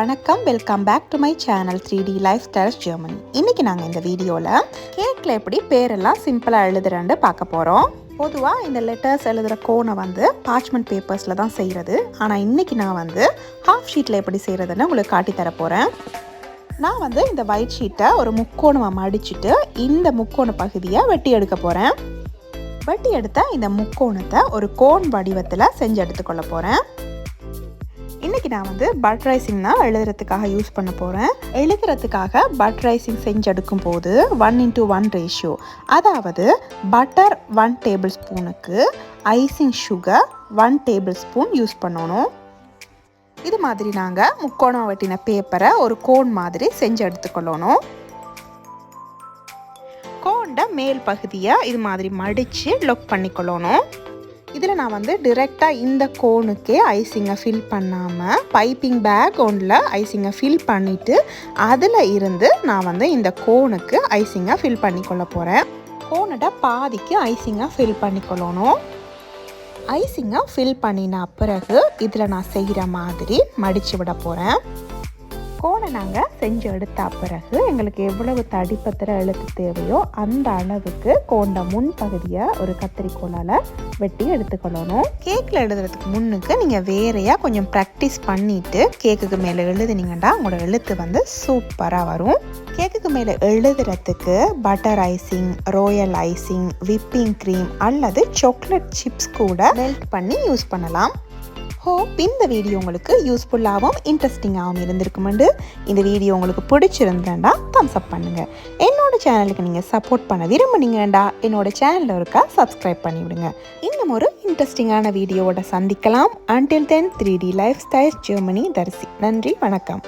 வணக்கம், welcome back to my channel 3D Lifestyles Germany. இன்றைக்கி நாங்கள் இந்த வீடியோவில் கேக்கில் எப்படி பேரெல்லாம் சிம்பிளாக எழுதுறேன்னு பார்க்க போகிறோம். பொதுவாக இந்த லெட்டர்ஸ் எழுதுகிற கோனை பார்ச்மெண்ட் பேப்பர்ஸில் தான் செய்கிறது. ஆனால் இன்றைக்கி நான் ஹாஃப் ஷீட்டில் எப்படி செய்கிறதுன்னு உங்களுக்கு காட்டித்தர போகிறேன். நான் இந்த ஒயிட் ஷீட்டை ஒரு முக்கோணமாக மடிச்சுட்டு இந்த முக்கோண பகுதியை வெட்டி எடுக்க போகிறேன். வெட்டி எடுத்த இந்த முக்கோணத்தை ஒரு கோன் வடிவத்தில் செஞ்சு எடுத்துக்கொள்ள போகிறேன். இன்றைக்கி நான் பட்டரைசிங் தான் எழுதுறதுக்காக யூஸ் பண்ண போகிறேன். எழுதுறதுக்காக பட்டரைசிங் செஞ்சு எடுக்கும் போது 1:1 ரேஷியோ, அதாவது பட்டர் 1 டேபிள் ஸ்பூனுக்கு icing sugar 1 table spoon use பண்ணணும். இது மாதிரி நாங்கள் முக்கோணம் வெட்டின பேப்பரை ஒரு கோன் மாதிரி செஞ்சு எடுத்துக்கொள்ளணும். கோண்ட மேல் பகுதியை இது மாதிரி மடித்து லொக் பண்ணிக்கொள்ளணும். இதில் நான் டிரெக்டாக இந்த கோனுக்கே ஐசிங்கை ஃபில் பண்ணாமல் பைப்பிங் பேக் ஒன்றில் ஐசிங்கை ஃபில் பண்ணிவிட்டு அதில் இருந்து நான் இந்த கோனுக்கு ஐசிங்கை ஃபில் பண்ணிக்கொள்ள போகிறேன். கோனோட பாதிக்கு ஐசிங்கை ஃபில் பண்ணிக்கொள்ளணும். ஐசிங்கை ஃபில் பண்ணின பிறகு இதில் நான் செய்கிற மாதிரி மடித்து விட போகிறேன். கோனை நாங்கள் செஞ்சு எடுத்த பிறகு எங்களுக்கு எவ்வளவு தடிப்பத்திர எழுத்து தேவையோ அந்த அளவுக்கு கோண்ட முன் பகுதியை ஒரு கத்திரிக்கோலால் வெட்டி எடுத்துக்கொள்ளணும். கேக்கில் எழுதுறதுக்கு முன்னுக்கு நீங்கள் வேறையாக கொஞ்சம் ப்ராக்டிஸ் பண்ணிவிட்டு கேக்குக்கு மேலே எழுதுனீங்கன்னா உங்களோட எழுத்து சூப்பராக வரும். கேக்குக்கு மேலே எழுதுறதுக்கு butter icing, royal icing, whipping cream அல்லது சாக்லேட் சிப்ஸ் கூட மெல்ட் பண்ணி யூஸ் பண்ணலாம். ஹோப் இந்த வீடியோ உங்களுக்கு யூஸ்ஃபுல்லாகவும் இன்ட்ரெஸ்டிங்காகவும் இருந்திருக்குமெண்டு. இந்த வீடியோ உங்களுக்கு பிடிச்சிருந்தேன்டா தம்ஸ் அப் பண்ணுங்கள். என்னோட சேனலுக்கு நீங்கள் சப்போர்ட் பண்ண விரும்புனீங்கடா என்னோட சேனலில் இருக்கா சப்ஸ்கிரைப் பண்ணிவிடுங்க. இன்னும் ஒரு இன்ட்ரெஸ்டிங்கான வீடியோவோட சந்திக்கலாம். Until then 3D Lifestyles Germany தரிசி. நன்றி, வணக்கம்.